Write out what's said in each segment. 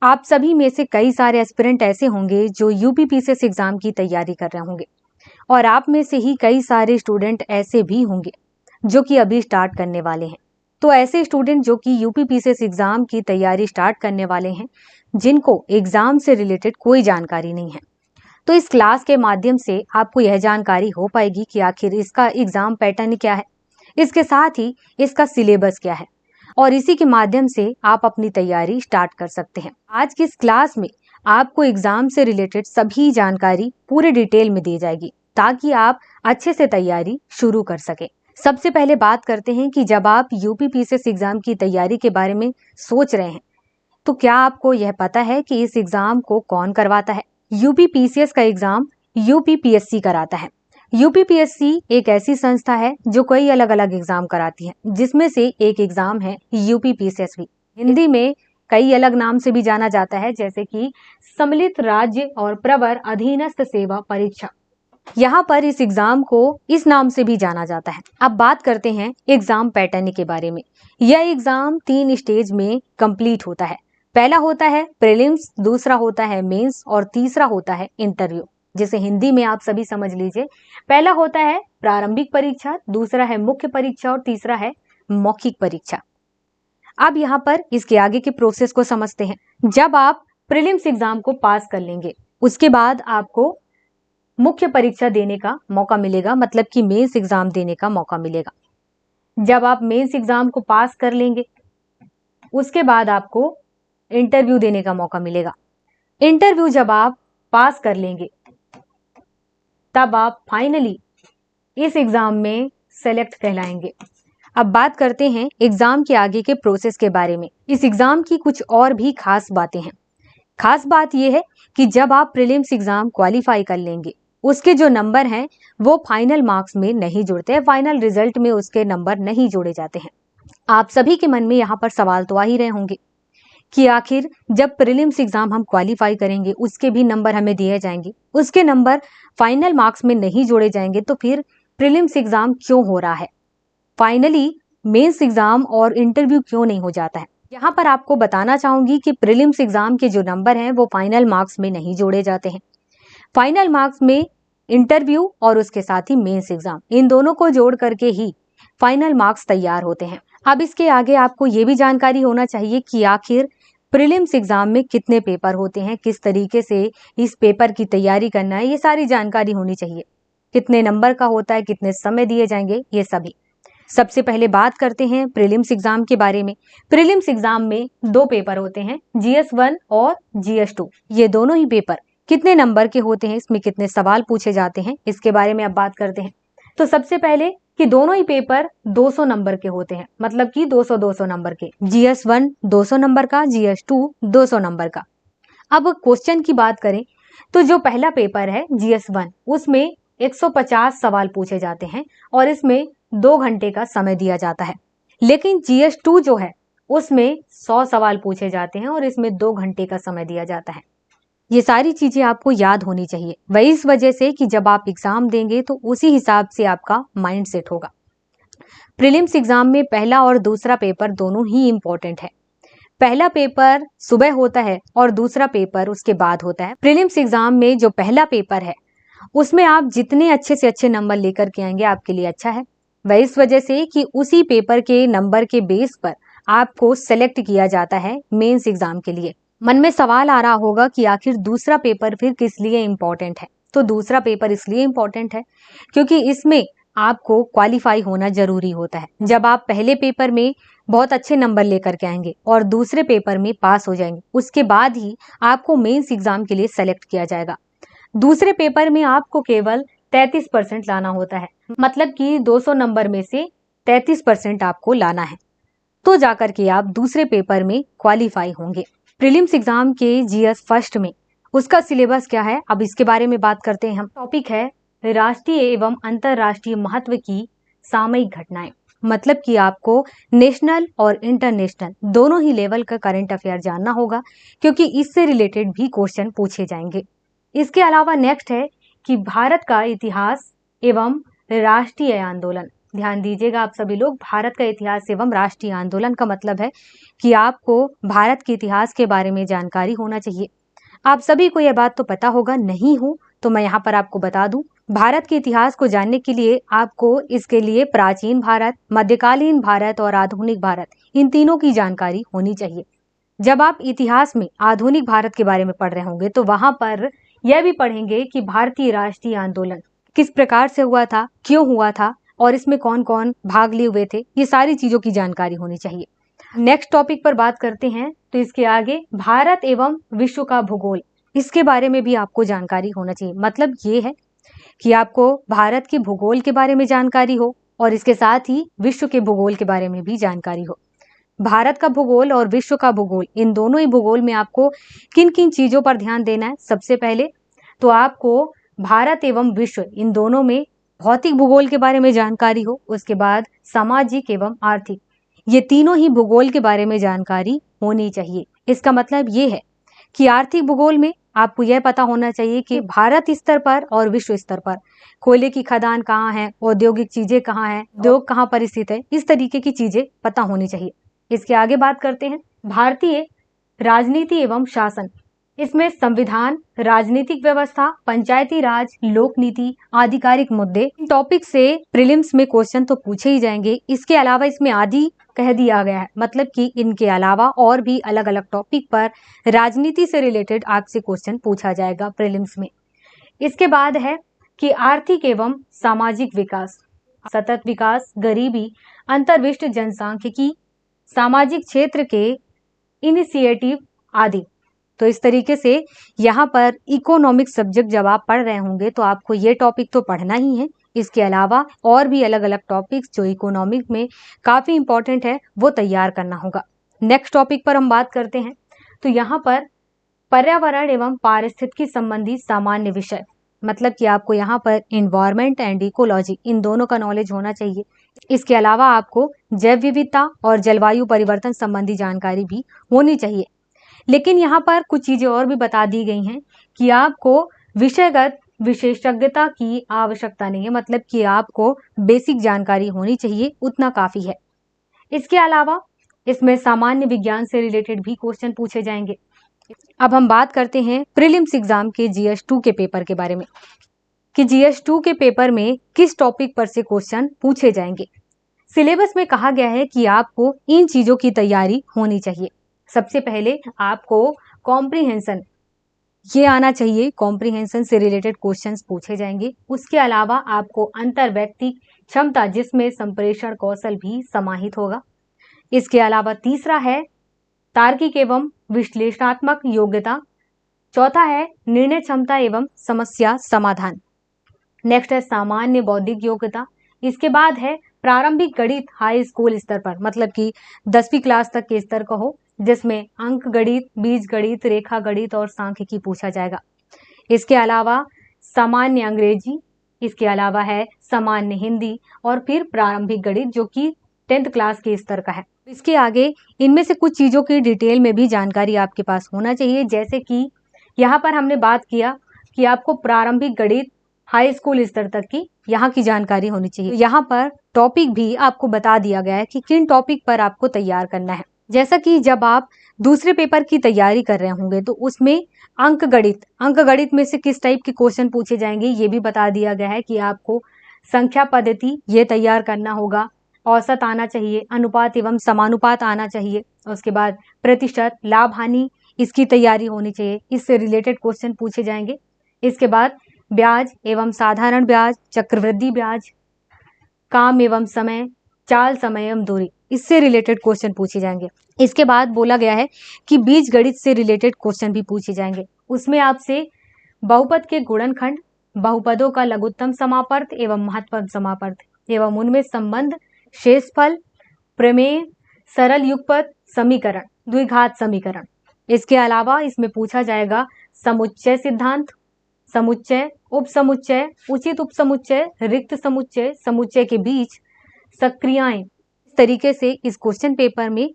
आप सभी में से कई सारे एस्पिरेंट ऐसे होंगे जो यूपीपीसीएस एग्जाम की तैयारी कर रहे होंगे और आप में से ही कई सारे स्टूडेंट ऐसे भी होंगे जो कि अभी स्टार्ट करने वाले हैं। तो ऐसे स्टूडेंट जो कि यूपीपीसीएस एग्जाम की तैयारी स्टार्ट करने वाले हैं, जिनको एग्जाम से रिलेटेड कोई जानकारी नहीं है, तो इस क्लास के माध्यम से आपको यह जानकारी हो पाएगी कि आखिर इसका एग्जाम पैटर्न क्या है, इसके साथ ही इसका सिलेबस क्या है, और इसी के माध्यम से आप अपनी तैयारी स्टार्ट कर सकते हैं। आज की इस क्लास में आपको एग्जाम से रिलेटेड सभी जानकारी पूरे डिटेल में दी जाएगी ताकि आप अच्छे से तैयारी शुरू कर सकें। सबसे पहले बात करते हैं कि जब आप यूपीपीसीएस एग्जाम की तैयारी के बारे में सोच रहे हैं तो क्या आपको यह पता है कि इस एग्जाम को कौन करवाता है। यूपीपीसीएस का एग्जाम यूपीपीएससी कराता है। यूपीपीएससी एक ऐसी संस्था है जो कई अलग अलग एग्जाम कराती है, जिसमें से एक एग्जाम है यूपीपीसीएस भी। हिंदी में कई अलग नाम से भी जाना जाता है, जैसे कि सम्मिलित राज्य और प्रवर अधीनस्थ सेवा परीक्षा। यहाँ पर इस एग्जाम को इस नाम से भी जाना जाता है। अब बात करते हैं एग्जाम पैटर्न के बारे में। यह एग्जाम 3 स्टेज में कंप्लीट होता है। पहला होता है प्रीलिम्स, दूसरा होता है मेंस और तीसरा होता है इंटरव्यू, जिसे हिंदी में आप सभी समझ लीजिए। पहला होता है प्रारंभिक परीक्षा, दूसरा है मुख्य परीक्षा और तीसरा है मौखिक परीक्षा। अब यहाँ पर इसके आगे के प्रोसेस को समझते हैं। जब आप प्रीलिम्स एग्जाम को पास कर लेंगे, उसके बाद आपको मुख्य परीक्षा देने का मौका मिलेगा, मतलब कि मेंस एग्जाम देने का मौका मिलेगा। जब आप मेंस एग्जाम को पास कर लेंगे, उसके बाद आपको इंटरव्यू देने का मौका मिलेगा। इंटरव्यू जब आप पास कर लेंगे, तब आप फाइनली इस एग्जाम में सेलेक्ट कहलाएंगे। अब बात करते हैं एग्जाम के आगे के प्रोसेस के बारे में। इस एग्जाम की कुछ और भी खास बातें हैं। खास बात यह है कि जब आप प्रीलिम्स एग्जाम क्वालिफाई कर लेंगे, उसके जो नंबर हैं वो फाइनल मार्क्स में नहीं जुड़ते हैं, फाइनल रिजल्ट में उसके नंबर नहीं जोड़े जाते हैं। आप सभी के मन में यहाँ पर सवाल तो आ ही रहे होंगे कि आखिर जब प्रीलिम्स एग्जाम हम क्वालिफाई करेंगे, उसके भी नंबर हमें दिए जाएंगे, उसके नंबर फाइनल मार्क्स में नहीं जोड़े जाएंगे, तो फिर प्रीलिम्स एग्जाम क्यों हो रहा है, फाइनली मेंस एग्जाम और इंटरव्यू क्यों नहीं हो जाता है। यहाँ पर आपको बताना चाहूंगी कि प्रीलिम्स एग्जाम के जो नंबर हैं वो फाइनल मार्क्स में नहीं जोड़े जाते हैं। फाइनल मार्क्स में इंटरव्यू और उसके साथ ही मेंस एग्जाम, इन दोनों को जोड़ करके ही फाइनल मार्क्स तैयार होते हैं। अब इसके आगे आपको ये भी जानकारी होना चाहिए कि आखिर प्रीलिम्स एग्जाम में कितने पेपर होते हैं, किस तरीके से इस पेपर की तैयारी करना है, ये सारी जानकारी होनी चाहिए। कितने नंबर का होता है, कितने समय दिए जाएंगे, ये सभी। सबसे पहले बात करते हैं प्रीलिम्स एग्जाम के बारे में। प्रीलिम्स एग्जाम में 2 पेपर होते हैं, GS1 और GS2। ये दोनों ही पेपर कितने नंबर के होते हैं, इसमें कितने सवाल पूछे जाते हैं, इसके बारे में अब बात करते हैं। तो सबसे पहले कि दोनों ही पेपर 200 नंबर के होते हैं, मतलब कि 200-200 नंबर के। GS1 200 नंबर का, GS2 200 नंबर का। अब क्वेश्चन की बात करें तो जो पहला पेपर है GS1, उसमें 150 सवाल पूछे जाते हैं और इसमें 2 घंटे का समय दिया जाता है। लेकिन GS2 जो है उसमें 100 सवाल पूछे जाते हैं और इसमें 2 घंटे का समय दिया जाता है। ये सारी चीजें आपको याद होनी चाहिए, वही इस वजह से कि जब आप एग्जाम देंगे तो उसी हिसाब से आपका माइंड सेट होगा। प्रीलिम्स एग्जाम में पहला और दूसरा पेपर दोनों ही इंपॉर्टेंट है। पहला पेपर सुबह होता है और दूसरा पेपर उसके बाद होता है। प्रीलिम्स एग्जाम में जो पहला पेपर है उसमें आप जितने अच्छे से अच्छे नंबर लेकर के आएंगे आपके लिए अच्छा है। वह इस वजह से कि उसी पेपर के नंबर के बेस पर आपको सेलेक्ट किया जाता है मेंस एग्जाम के लिए। मन में सवाल आ रहा होगा कि आखिर दूसरा पेपर फिर किस लिए इम्पोर्टेंट है। तो दूसरा पेपर इसलिए इम्पोर्टेंट है क्योंकि इसमें आपको क्वालिफाई होना जरूरी होता है। जब आप पहले पेपर में बहुत अच्छे नंबर लेकर के आएंगे और दूसरे पेपर में पास हो जाएंगे, उसके बाद ही आपको मेंस एग्जाम के लिए सेलेक्ट किया जाएगा। दूसरे पेपर में आपको केवल 33% लाना होता है, मतलब कि 200 नंबर में से 33% आपको लाना है, तो जाकर के आप दूसरे पेपर में क्वालिफाई होंगे। प्रीलिम्स एग्जाम के GS फर्स्ट में उसका सिलेबस क्या है, अब इसके बारे में बात करते हैं हम। टॉपिक है राष्ट्रीय एवं अंतरराष्ट्रीय महत्व की सामयिक घटनाएं, मतलब कि आपको नेशनल और इंटरनेशनल दोनों ही लेवल का करंट अफेयर जानना होगा, क्योंकि इससे रिलेटेड भी क्वेश्चन पूछे जाएंगे। इसके अलावा नेक्स्ट है कि भारत का इतिहास एवं राष्ट्रीय आंदोलन, ध्यान दीजिएगा आप सभी लोग, भारत का इतिहास एवं राष्ट्रीय आंदोलन का मतलब है कि आपको भारत के इतिहास के बारे में जानकारी होना चाहिए। आप सभी को यह बात तो पता होगा, नहीं हो तो मैं यहाँ पर आपको बता दूं, भारत के इतिहास को जानने के लिए आपको इसके लिए प्राचीन भारत, मध्यकालीन भारत और आधुनिक भारत, इन तीनों की जानकारी होनी चाहिए। जब आप इतिहास में आधुनिक भारत के बारे में पढ़ रहे होंगे तो वहां पर यह भी पढ़ेंगे कि भारतीय राष्ट्रीय आंदोलन किस प्रकार से हुआ था, क्यों हुआ था और इसमें कौन कौन भाग लिए हुए थे, ये सारी चीजों की जानकारी होनी चाहिए। नेक्स्ट टॉपिक पर बात करते हैं तो इसके आगे भारत एवं विश्व का भूगोल, इसके बारे में भी आपको जानकारी होना चाहिए। मतलब ये है कि आपको भारत के भूगोल के बारे में जानकारी हो और इसके साथ ही विश्व के भूगोल के बारे में भी जानकारी हो। भारत का भूगोल और विश्व का भूगोल, इन दोनों ही भूगोल में आपको किन किन चीजों पर ध्यान देना है। सबसे पहले तो आपको भारत एवं विश्व, इन दोनों में भौतिक भूगोल के बारे में जानकारी हो। उसके बाद सामाजिक एवं आर्थिक, ये तीनों ही भूगोल के बारे में जानकारी होनी चाहिए। इसका मतलब ये है कि आर्थिक भूगोल में आपको यह पता होना चाहिए कि भारत स्तर पर और विश्व स्तर पर कोयले की खदान कहाँ है, औद्योगिक चीजें कहाँ हैं, उद्योग कहाँ पर स्थित है, इस तरीके की चीजें पता होनी चाहिए। इसके आगे बात करते हैं भारतीय राजनीति एवं शासन। इसमें संविधान, राजनीतिक व्यवस्था, पंचायती राज, लोक नीति, आधिकारिक मुद्दे, इन टॉपिक से प्रीलिम्स में क्वेश्चन तो पूछे ही जाएंगे। इसके अलावा इसमें आदि कह दिया गया है, मतलब कि इनके अलावा और भी अलग अलग टॉपिक पर राजनीति से रिलेटेड आपसे क्वेश्चन पूछा जाएगा प्रीलिम्स में। इसके बाद है कि आर्थिक एवं सामाजिक विकास, सतत विकास, गरीबी, अंतर्विष्ट जनसांख्यिकी, सामाजिक क्षेत्र के इनिशिएटिव आदि। तो इस तरीके से यहाँ पर इकोनॉमिक सब्जेक्ट जब आप पढ़ रहे होंगे तो आपको ये टॉपिक तो पढ़ना ही है। इसके अलावा और भी अलग अलग टॉपिक्स जो इकोनॉमिक में काफी इंपॉर्टेंट है वो तैयार करना होगा। नेक्स्ट टॉपिक पर हम बात करते हैं तो यहाँ पर पर्यावरण एवं पारिस्थितिकी संबंधी सामान्य विषय, मतलब कि आपको यहाँ पर इन्वायरमेंट एंड इकोलॉजी, इन दोनों का नॉलेज होना चाहिए। इसके अलावा आपको जैव विविधता और जलवायु परिवर्तन संबंधी जानकारी भी होनी चाहिए। लेकिन यहाँ पर कुछ चीजें और भी बता दी गई हैं कि आपको विषयगत विशेषज्ञता की आवश्यकता नहीं है, मतलब कि आपको बेसिक जानकारी होनी चाहिए, उतना काफी है। इसके अलावा इसमें सामान्य विज्ञान से रिलेटेड भी क्वेश्चन पूछे जाएंगे। अब हम बात करते हैं प्रीलिम्स एग्जाम के GS2 के पेपर के बारे में कि GS2 के पेपर में किस टॉपिक पर से क्वेश्चन पूछे जाएंगे। सिलेबस में कहा गया है कि आपको इन चीजों की तैयारी होनी चाहिए। सबसे पहले आपको कॉम्प्रिहेंशन ये आना चाहिए, कॉम्प्रिहेंशन से रिलेटेड क्वेश्चंस पूछे जाएंगे। उसके अलावा आपको अंतर्वैयक्तिक क्षमता, जिसमें संप्रेषण कौशल भी समाहित होगा। इसके अलावा तीसरा है तार्किक एवं विश्लेषणात्मक योग्यता। चौथा है निर्णय क्षमता एवं समस्या समाधान। नेक्स्ट है सामान्य बौद्धिक योग्यता। इसके बाद है प्रारंभिक गणित हाई स्कूल स्तर पर, मतलब कि 10वीं क्लास तक के स्तर का हो, जिसमें अंक गणित, बीज गणित, रेखा गणित और सांख्यिकी पूछा जाएगा। इसके अलावा सामान्य अंग्रेजी, इसके अलावा है सामान्य हिंदी और फिर प्रारंभिक गणित जो कि 10th क्लास के स्तर का है। इसके आगे इनमें से कुछ चीजों की डिटेल में भी जानकारी आपके पास होना चाहिए, जैसे कि यहाँ पर हमने बात किया कि आपको प्रारंभिक गणित हाई स्कूल स्तर तक की यहाँ की जानकारी होनी चाहिए। यहाँ पर टॉपिक भी आपको बता दिया गया है कि किन टॉपिक पर आपको तैयार करना है। जैसा कि जब आप दूसरे पेपर की तैयारी कर रहे होंगे तो उसमें अंक गणित में से किस टाइप के क्वेश्चन पूछे जाएंगे ये भी बता दिया गया है कि आपको संख्या पद्धति ये तैयार करना होगा, औसत आना चाहिए, अनुपात एवं समानुपात आना चाहिए, उसके बाद प्रतिशत, लाभ हानि, इसकी तैयारी होनी चाहिए, इससे रिलेटेड क्वेश्चन पूछे जाएंगे। इसके बाद ब्याज एवं साधारण ब्याज, चक्रवृद्धि ब्याज, काम एवं समय, चाल, समय एवं दूरी, इससे रिलेटेड क्वेश्चन पूछे जाएंगे। इसके बाद बोला गया है कि बीज गणित से रिलेटेड क्वेश्चन भी पूछे जाएंगे। उसमें आपसे बहुपद के गुणनखंड, बहुपदों का लघुत्तम समापर्त एवं महत्तम समापर्त एवं उनमें संबंध, शेषफल, प्रमेय, सरल युगपत समीकरण, द्विघात समीकरण। इसके अलावा इसमें पूछा जाएगा समुच्चय सिद्धांत, समुच्चय, उपसमुच्चय, उचित उपसमुच्चय, रिक्त समुच्चय, समुच्चय के बीच सक्रियाएं। इस तरीके से इस क्वेश्चन पेपर में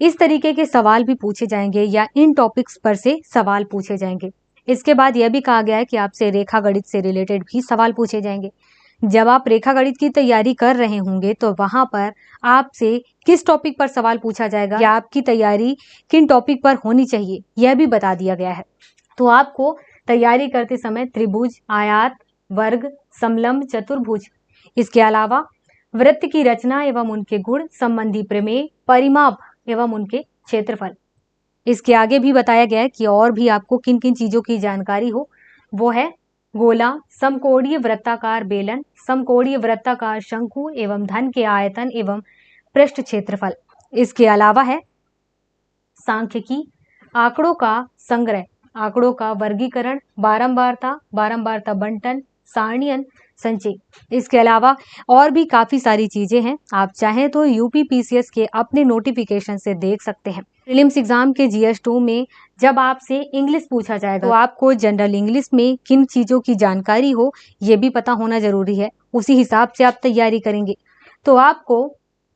इस तरीके के सवाल भी पूछे जाएंगे या इन टॉपिक्स पर से सवाल पूछे जाएंगे। इसके बाद यह भी कहा गया है कि आपसे रेखा गणित से रिलेटेड भी सवाल पूछे जाएंगे। जब आप रेखागणित की तैयारी कर रहे होंगे तो वहां पर आपसे किस टॉपिक पर सवाल पूछा जाएगा या आपकी तैयारी किन टॉपिक पर होनी चाहिए यह भी बता दिया गया है। तो आपको तैयारी करते समय त्रिभुज, आयत, वर्ग, समलंब, चतुर्भुज, इसके अलावा वृत्त की रचना एवं उनके गुण संबंधी प्रमेय, परिमाप एवं उनके क्षेत्रफल, इसके आगे भी बताया गया है कि और भी आपको किन किन चीजों की जानकारी हो। वो है गोला, समकोणीय वृत्ताकार बेलन, समकोणीय वृत्ताकार शंकु एवं धन के आयतन एवं पृष्ठ क्षेत्रफल। इसके अलावा है सांख्यिकी, आंकड़ों का संग्रह, आंकड़ों का वर्गीकरण, बारंबारता बंटन, सारणियन, संचय। इसके अलावा और भी काफी सारी चीजें हैं, आप चाहें तो यूपीपीसीएस के अपने नोटिफिकेशन से देख सकते हैं। प्रीलिम्स एग्जाम के GS2 में जब आपसे इंग्लिश पूछा जाएगा तो आपको जनरल इंग्लिश में किन चीजों की जानकारी हो ये भी पता होना जरूरी है, उसी हिसाब से आप तैयारी करेंगे। तो आपको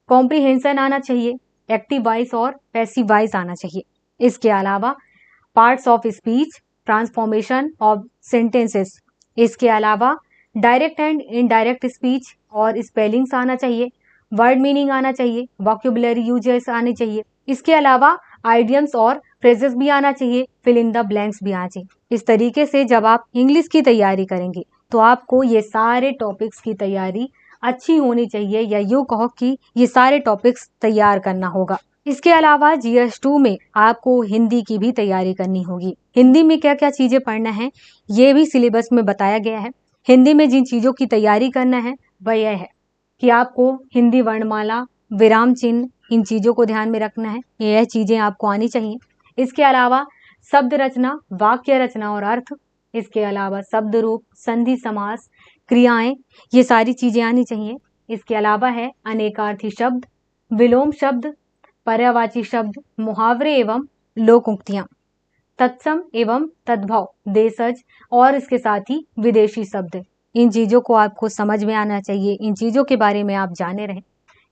कॉम्प्रिहेंशन आना चाहिए, एक्टिव वॉइस और पैसिव वॉइस आना चाहिए। इसके अलावा parts of speech, transformation of sentences, इसके अलावा डायरेक्ट एंड इनडायरेक्ट स्पीच और स्पेलिंग्स आना चाहिए, वर्ड मीनिंग आना चाहिए, वोकैबुलरी यूजेस आने चाहिए। इसके अलावा आइडियम्स और फ्रेजेस भी आना चाहिए, फिल इन द ब्लैंक्स भी आना चाहिए। इस तरीके से जब आप इंग्लिश की तैयारी करेंगे तो आपको ये सारे टॉपिक्स की तैयारी अच्छी होनी चाहिए, या यूँ कहो कि ये सारे टॉपिक्स तैयार करना होगा। इसके अलावा GS2 में आपको हिंदी की भी तैयारी करनी होगी। हिंदी में क्या क्या चीजें पढ़ना है ये भी सिलेबस में बताया गया है। हिंदी में जिन चीजों की तैयारी करना है वह यह है कि आपको हिंदी वर्णमाला, विराम चिन्ह, इन चीजों को ध्यान में रखना है, यह चीजें आपको आनी चाहिए। इसके अलावा शब्द रचना, वाक्य रचना और अर्थ, इसके अलावा शब्द रूप, संधि, समास, क्रियाएं, ये सारी चीजें आनी चाहिए। इसके अलावा है अनेकार्थी शब्द, विलोम शब्द, पर्यायवाची शब्द, मुहावरे एवं लोकोक्तियां, तत्सम एवं तद्भव, देशज और इसके साथ ही विदेशी शब्द। इन चीजों को आपको समझ में आना चाहिए, इन चीजों के बारे में आप जाने रहें।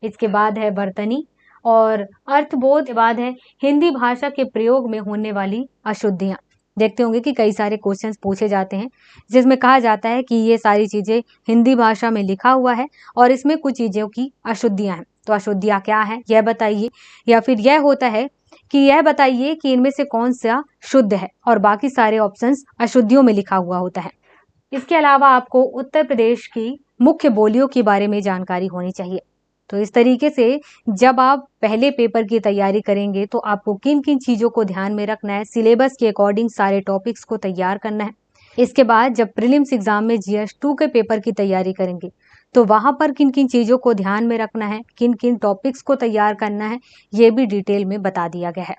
इसके बाद है वर्तनी और अर्थबोध के बाद है हिंदी भाषा के प्रयोग में होने वाली अशुद्धियां। देखते होंगे कि कई सारे क्वेश्चंस पूछे जाते हैं जिसमें कहा जाता है कि ये सारी चीजें हिंदी भाषा में लिखा हुआ है और इसमें कुछ चीजों की अशुद्धियां हैं, तो अशुद्धियां क्या है यह बताइए, या फिर यह होता है कि यह बताइए कि इनमें से कौन सा शुद्ध है, और बाकी सारे ऑप्शंस अशुद्धियों में लिखा हुआ होता है। इसके अलावा आपको उत्तर प्रदेश की मुख्य बोलियों के बारे में जानकारी होनी चाहिए। तो इस तरीके से जब आप पहले पेपर की तैयारी करेंगे तो आपको किन किन चीजों को ध्यान में रखना है, सिलेबस के अकॉर्डिंग सारे टॉपिक्स को तैयार करना है। इसके बाद जब प्रीलिम्स एग्जाम में GS2 के पेपर की तैयारी करेंगे तो वहां पर किन किन चीजों को ध्यान में रखना है, किन किन टॉपिक्स को तैयार करना है, ये भी डिटेल में बता दिया गया है।